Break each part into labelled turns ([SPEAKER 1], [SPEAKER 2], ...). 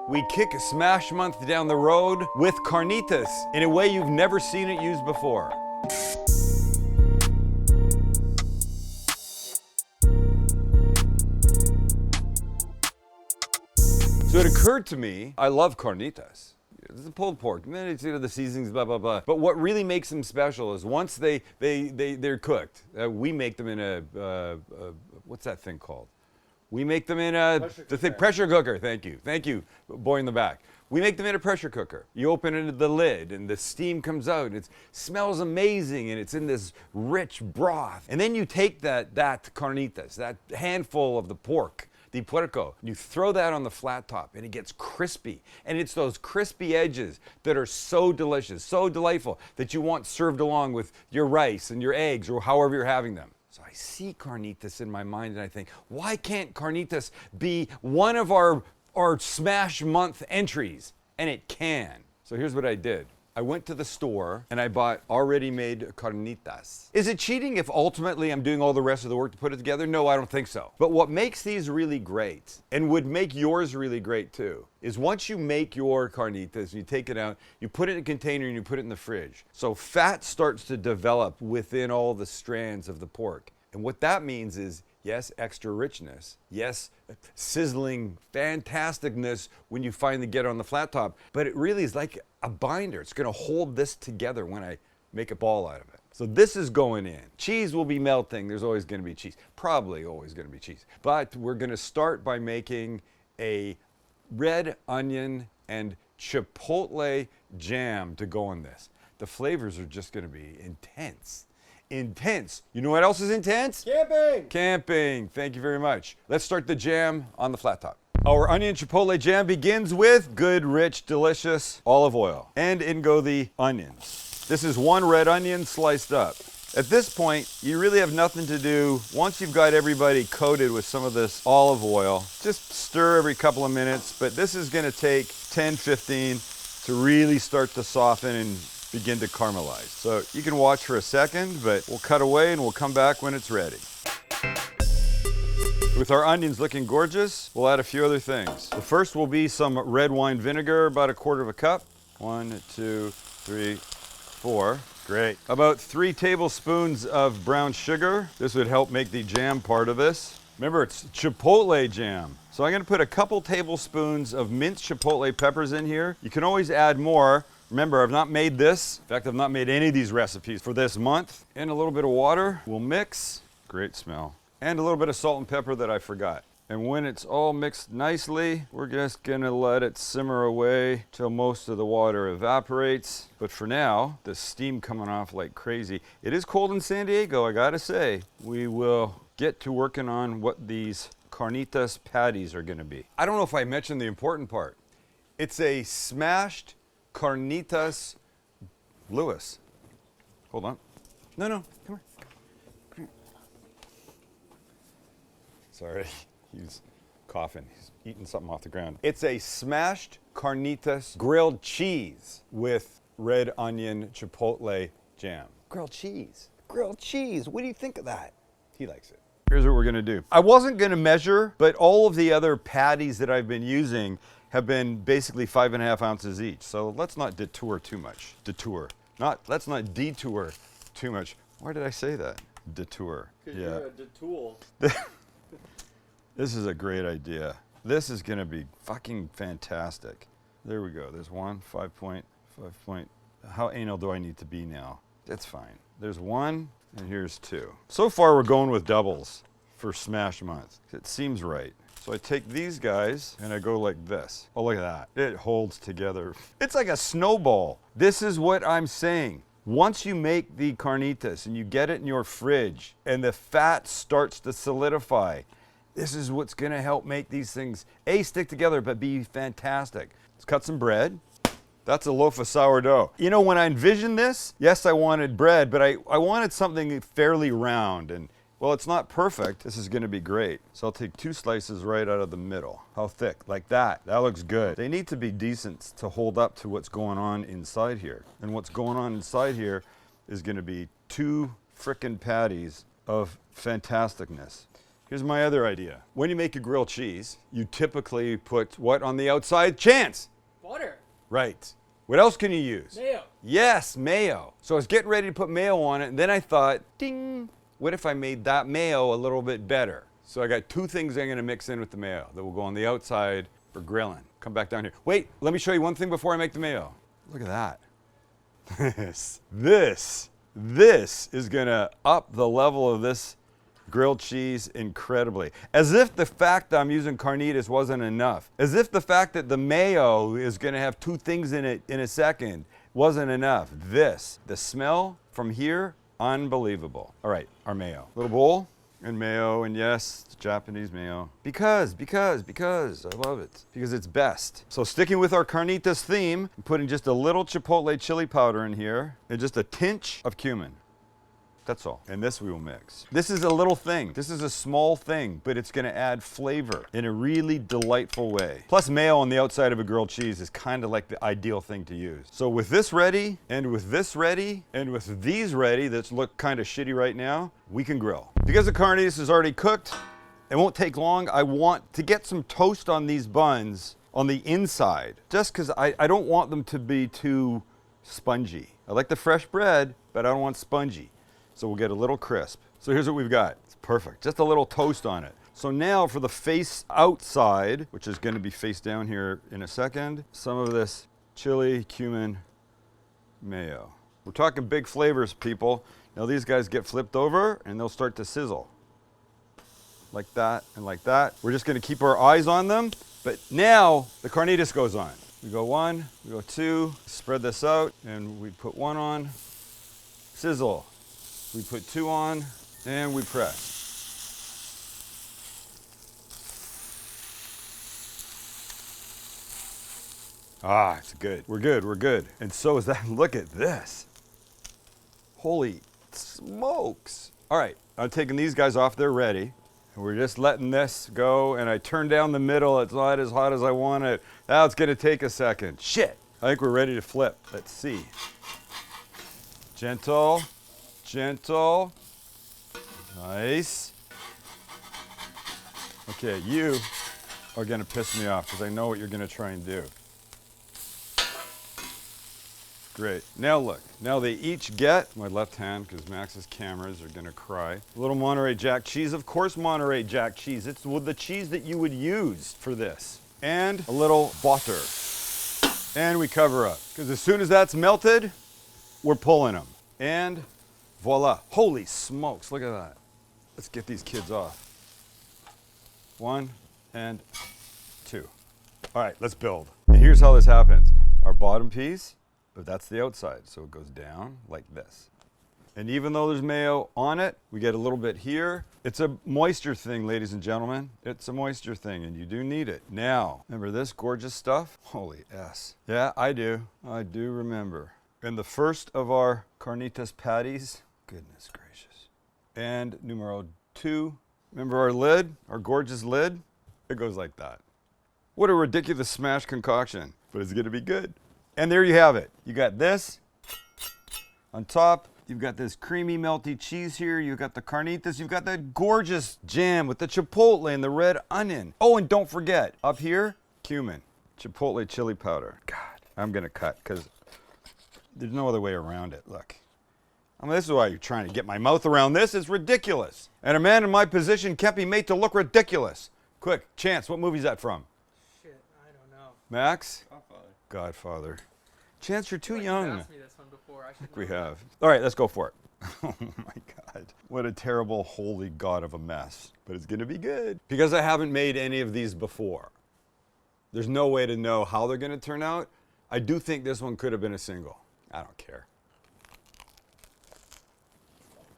[SPEAKER 1] we kick a Smash Month down the road with carnitas in a way you've never seen it used before. So it occurred to me, I love carnitas. It's a pulled pork, and then it's, you know, the seasonings, blah, blah, blah. But what really makes them special is once they're cooked, we make them in a, what's that thing called? We make them in a, pressure cooker, thank you, boy in the back. We make them in a pressure cooker. You open the lid and the steam comes out and it smells amazing and it's in this rich broth. And then you take that carnitas, that handful of the pork, the puerco, you throw that on the flat top and it gets crispy. And it's those crispy edges that are so delicious, so delightful that you want served along with your rice and your eggs or however you're having them. So I see carnitas in my mind and I think, why can't carnitas be one of our Smash Month entries? And it can. So here's what I did. I went to the store and I bought already made carnitas. Is it cheating if ultimately I'm doing all the rest of the work to put it together? No, I don't think so. But what makes these really great, and would make yours really great too, is once you make your carnitas, you take it out, you put it in a container and you put it in the fridge. So fat starts to develop within all the strands of the pork. And what that means is, yes, extra richness. Yes, sizzling fantasticness when you finally get it on the flat top. But it really is like a binder. It's going to hold this together when I make a ball out of it. So this is going in. Cheese will be melting. There's always going to be cheese. Probably always going to be cheese. But we're going to start by making a red onion and chipotle jam to go in this. The flavors are just going to be intense. Intense. You know what else is intense?
[SPEAKER 2] Camping!
[SPEAKER 1] Camping. Thank you very much. Let's start the jam on the flat top. Our onion chipotle jam begins with good, rich, delicious olive oil. And in go the onions. This is one red onion sliced up. At this point, you really have nothing to do. Once you've got everybody coated with some of this olive oil, just stir every couple of minutes. But this is going to take 10, 15 to really start to soften and begin to caramelize. So you can watch for a second, but we'll cut away and we'll come back when it's ready. With our onions looking gorgeous, we'll add a few other things. The first will be some red wine vinegar, about 1/4 cup. 1, 2, 3, 4. Great. About 3 tablespoons of brown sugar. This would help make the jam part of this. Remember, it's chipotle jam. So I'm gonna put a couple tablespoons of minced chipotle peppers in here. You can always add more. Remember, I've not made this. In fact, I've not made any of these recipes for this month. And a little bit of water. We'll mix. Great smell. And a little bit of salt and pepper that I forgot. And when it's all mixed nicely, we're just gonna let it simmer away till most of the water evaporates. But for now, the steam coming off like crazy. It is cold in San Diego, I gotta say. We will get to working on what these carnitas patties are gonna be. I don't know if I mentioned the important part. It's a smashed carnitas. Lewis, hold on. No, come here. Sorry, he's coughing. He's eating something off the ground. It's a smashed carnitas grilled cheese with red onion chipotle jam. Grilled cheese. Grilled cheese. What do you think of that? He likes it. Here's what we're gonna do. I wasn't gonna measure, but all of the other patties that I've been using have been basically 5.5 ounces each. So let's not detour too much. Let's not detour too much. Why did I say that? Detour.
[SPEAKER 2] Because you're a detool.
[SPEAKER 1] This is a great idea. This is gonna be fucking fantastic. There we go. There's one, 5 point. How anal do I need to be now? That's fine. There's 1 and here's 2. So far we're going with doubles for Smash Month. It seems right. So I take these guys and I go like this. Oh, look at that. It holds together. It's like a snowball. This is what I'm saying. Once you make the carnitas and you get it in your fridge and the fat starts to solidify, this is what's gonna help make these things, A, stick together, but be fantastic. Let's cut some bread. That's a loaf of sourdough. You know, when I envisioned this, yes, I wanted bread, but I wanted something fairly round. And well, it's not perfect. This is gonna be great. So I'll take 2 slices right out of the middle. How thick? Like that. That looks good. They need to be decent to hold up to what's going on inside here. And what's going on inside here is gonna be 2 frickin' patties of fantasticness. Here's my other idea. When you make a grilled cheese, you typically put what on the outside? Chance.
[SPEAKER 2] Butter.
[SPEAKER 1] Right. What else can you use?
[SPEAKER 2] Mayo.
[SPEAKER 1] Yes, mayo. So I was getting ready to put mayo on it, and then I thought, ding, what if I made that mayo a little bit better? So I got two things I'm gonna mix in with the mayo that will go on the outside for grilling. Come back down here. Wait, let me show you one thing before I make the mayo. Look at that. This is gonna up the level of this grilled cheese incredibly. As if the fact that I'm using carnitas wasn't enough. As if the fact that the mayo is gonna have two things in it in a second wasn't enough. The smell from here, unbelievable. All right, our mayo. Little bowl and mayo, and yes, it's Japanese mayo. Because, I love it. Because it's best. So sticking with our carnitas theme, I'm putting just a little chipotle chili powder in here, and just a tinge of cumin. That's all. And this we will mix. This is a little thing. This is a small thing, but it's gonna add flavor in a really delightful way. Plus mayo on the outside of a grilled cheese is kind of like the ideal thing to use. So with this ready, and with this ready, and with these ready that look kind of shitty right now, we can grill. Because the carnitas is already cooked, it won't take long. I want to get some toast on these buns on the inside, just because I don't want them to be too spongy. I like the fresh bread, but I don't want spongy. So we'll get a little crisp. So here's what we've got. It's perfect. Just a little toast on it. So now for the face outside, which is going to be face down here in a second, some of this chili, cumin, mayo. We're talking big flavors, people. Now these guys get flipped over and they'll start to sizzle. Like that and like that. We're just going to keep our eyes on them. But now the carnitas goes on. We go one, we go two, spread this out, and we put one on, sizzle. We put two on, and we press. Ah, it's good. We're good, we're good. And so is that. Look at this. Holy smokes. All right, I'm taking these guys off. They're ready. And we're just letting this go, and I turn down the middle. It's not as hot as I want it. Now it's gonna take a second. Shit. I think we're ready to flip. Let's see. Gentle. Gentle. Nice. Okay, you are gonna piss me off because I know what you're gonna try and do. Great. Now look. Now they each get my left hand because Max's cameras are gonna cry. A little Monterey Jack cheese. Of course, Monterey Jack cheese. It's the cheese that you would use for this. And a little butter. And we cover up because as soon as that's melted, we're pulling them. And voila. Holy smokes, look at that. Let's get these kids off. One and two. All right, let's build. And here's how this happens. Our bottom piece, but that's the outside, so it goes down like this. And even though there's mayo on it, we get a little bit here. It's a moisture thing, ladies and gentlemen. It's a moisture thing, and you do need it. Now, remember this gorgeous stuff? Holy S. Yeah, I do. I do remember. And the first of our carnitas patties, goodness gracious. And numero 2, remember our lid, our gorgeous lid? It goes like that. What a ridiculous smash concoction, but it's gonna be good. And there you have it. You got this on top. You've got this creamy, melty cheese here. You've got the carnitas. You've got that gorgeous jam with the chipotle and the red onion. Oh, and don't forget, up here, cumin, chipotle chili powder. God, I'm gonna cut because there's no other way around it. Look. I mean, this is why you're trying to get my mouth around this. It's ridiculous. And a man in my position can't be made to look ridiculous. Quick, Chance, what movie's that from?
[SPEAKER 2] Shit, I don't know.
[SPEAKER 1] Max?
[SPEAKER 3] Godfather.
[SPEAKER 1] Godfather. Chance, you're too
[SPEAKER 2] You've
[SPEAKER 1] young.
[SPEAKER 2] asked me this one before. I think
[SPEAKER 1] We have. All right, let's go for it. Oh my God. What a terrible, holy God of a mess. But it's going to be good. Because I haven't made any of these before. There's no way to know how they're going to turn out. I do think this one could have been a single. I don't care.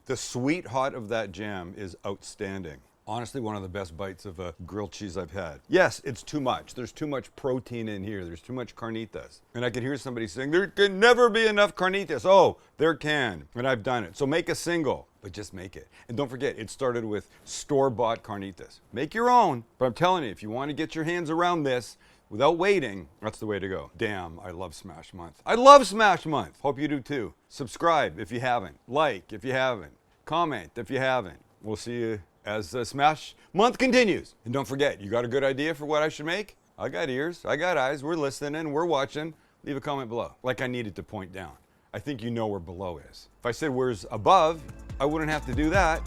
[SPEAKER 1] The sweet hot of that jam is outstanding. Honestly, one of the best bites of a grilled cheese I've had. Yes, it's too much. There's too much protein in here. There's too much carnitas. And I can hear somebody saying, there can never be enough carnitas. Oh, there can. And I've done it. So make a single, but just make it. And don't forget, it started with store-bought carnitas. Make your own. But I'm telling you, if you want to get your hands around this, without waiting, that's the way to go. Damn, I love Smash Month. I love Smash Month. Hope you do too. Subscribe if you haven't. Like if you haven't. Comment if you haven't. We'll see you as Smash Month continues. And don't forget, you got a good idea for what I should make? I got ears, I got eyes, we're listening, we're watching. Leave a comment below, like I needed to point down. I think you know where below is. If I said where's above, I wouldn't have to do that.